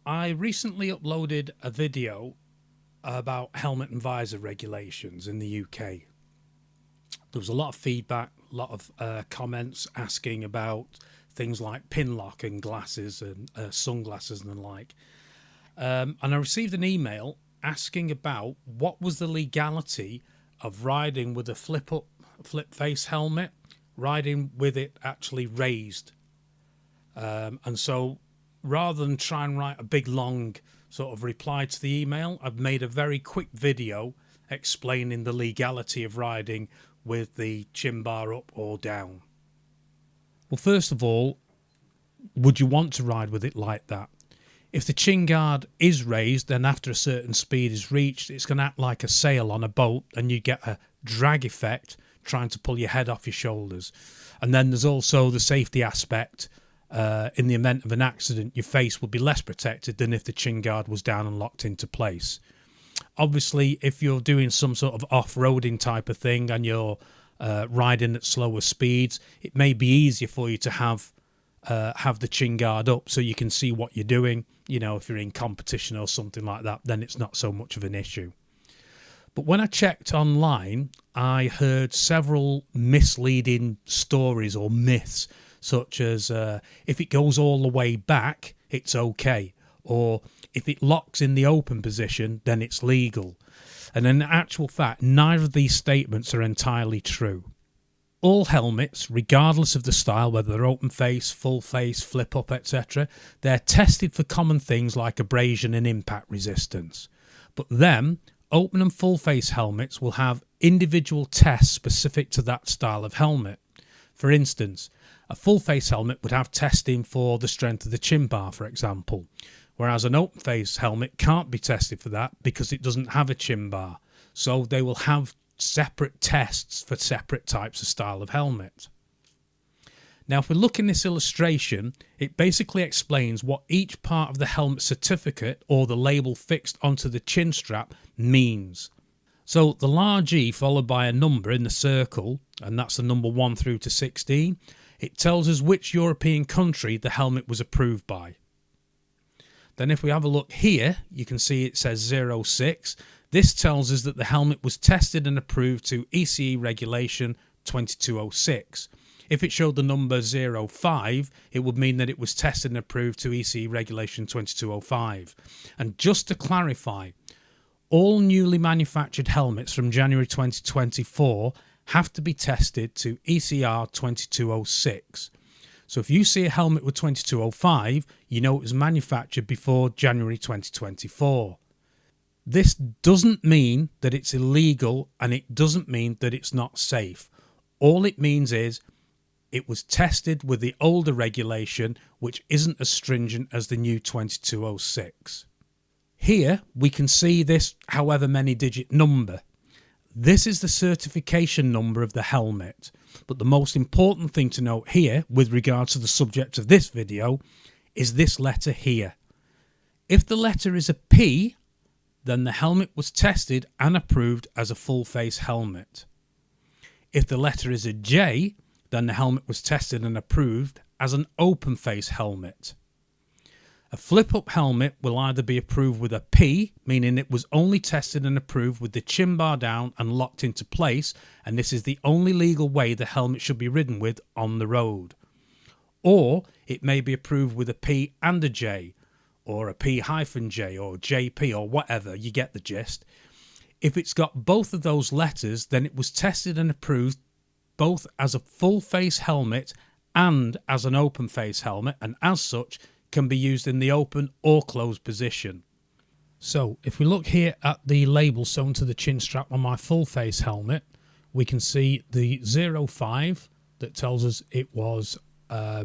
I recently uploaded a video about helmet and visor regulations in the UK. There was a lot of feedback, a lot of comments asking about things like pin lock and glasses and sunglasses and the like. And I received an email asking about what was the legality of riding with a flip face helmet, riding with it actually raised. And so rather than try and write a big long sort of reply to the email, I've made a very quick video explaining the legality of riding with the chin bar up or down. Well, first of all, would you want to ride with it like that? If the chin guard is raised, then after a certain speed is reached, it's going to act like a sail on a boat and you get a drag effect trying to pull your head off your shoulders. And then there's also the safety aspect. In the event of an accident, your face will be less protected than if the chin guard was down and locked into place. Obviously, if you're doing some sort of off-roading type of thing and you're riding at slower speeds, it may be easier for you to have the chin guard up so you can see what you're doing. You know, if you're in competition or something like that, then it's not so much of an issue. But when I checked online, I heard several misleading stories or myths, such as if it goes all the way back, it's okay. Or if it locks in the open position, then it's legal. And in actual fact, neither of these statements are entirely true. All helmets, regardless of the style, whether they're open face, full face, flip up, etc., they're tested for common things like abrasion and impact resistance. But then, open and full face helmets will have individual tests specific to that style of helmet. For instance, a full face helmet would have testing for the strength of the chin bar, for example, whereas an open face helmet can't be tested for that because it doesn't have a chin bar. So they will have separate tests for separate types of style of helmet. Now, if we look in this illustration, it basically explains what each part of the helmet certificate or the label fixed onto the chin strap means. So the large E followed by a number in the circle, and that's the number 1 through to 16, it tells us which European country the helmet was approved by. Then if we have a look here, you can see it says 06. This tells us that the helmet was tested and approved to ECE regulation 2206. If it showed the number 05, it would mean that it was tested and approved to ECE regulation 2205. And just to clarify, all newly manufactured helmets from January 2024 have to be tested to ECR 2206. So if you see a helmet with 2205, you know it was manufactured before January 2024. This doesn't mean that it's illegal and it doesn't mean that it's not safe. All it means is it was tested with the older regulation, which isn't as stringent as the new 2206. Here we can see this however many digit number. This is the certification number of the helmet. But the most important thing to note here with regard to the subject of this video is this letter here. If the letter is a P, then the helmet was tested and approved as a full face helmet. If the letter is a J, then the helmet was tested and approved as an open face helmet. A flip-up helmet will either be approved with a P, meaning it was only tested and approved with the chin bar down and locked into place, and this is the only legal way the helmet should be ridden with on the road. Or it may be approved with a P and a J, or a P-J or JP or whatever, you get the gist. If it's got both of those letters, then it was tested and approved both as a full face helmet and as an open face helmet, and as such can be used in the open or closed position. So if we look here at the label sewn to the chin strap on my full face helmet, we can see the 05 that tells us it was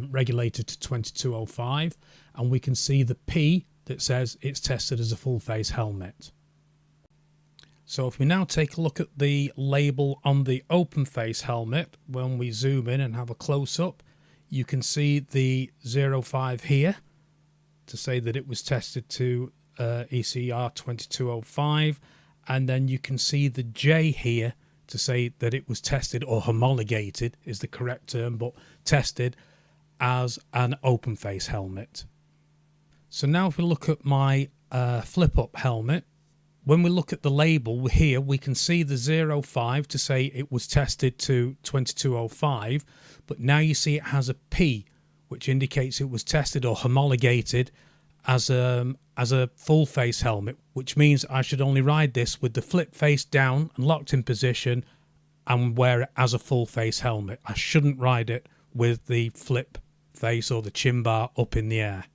regulated to 2205, and we can see the P that says it's tested as a full face helmet. So if we now take a look at the label on the open face helmet, when we zoom in and have a close up, you can see the 05 here to say that it was tested to ECR 2205, and then you can see the J here to say that it was tested, or homologated is the correct term, but tested as an open face helmet. So now if we look at my flip up helmet, when we look at the label here, we can see the 05 to say it was tested to 2205, but now you see it has a P, which indicates it was tested or homologated as a full face helmet, which means I should only ride this with the flip face down and locked in position and wear it as a full face helmet. I shouldn't ride it with the flip face or the chin bar up in the air.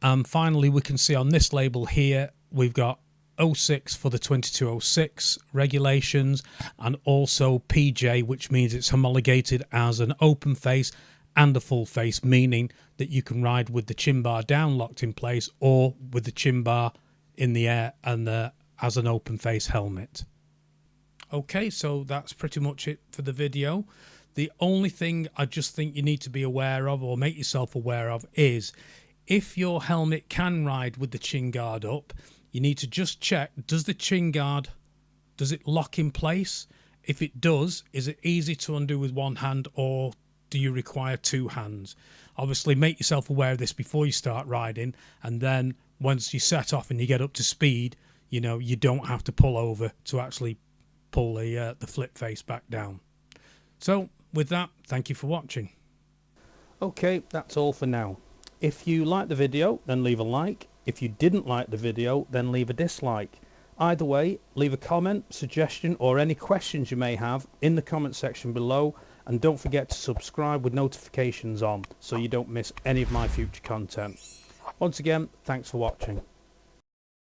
And finally, we can see on this label here, we've got 06 for the 2206 regulations and also PJ, which means it's homologated as an open face and a full face, meaning that you can ride with the chin bar down locked in place or with the chin bar in the air and as an open face helmet. Okay, so that's pretty much it for the video. The only thing I just think you need to be aware of or make yourself aware of is if your helmet can ride with the chin guard up, you need to just check, does the chin guard, does it lock in place? If it does, is it easy to undo with one hand or do you require two hands? Obviously make yourself aware of this before you start riding, and then once you set off and you get up to speed, you know, you don't have to pull over to actually pull the flip face back down. So with that, thank you for watching. Okay, that's all for now. If you liked the video, then leave a like. If you didn't like the video, then leave a dislike. Either way, leave a comment, suggestion or any questions you may have in the comment section below, and don't forget to subscribe with notifications on so you don't miss any of my future content. Once again, thanks for watching.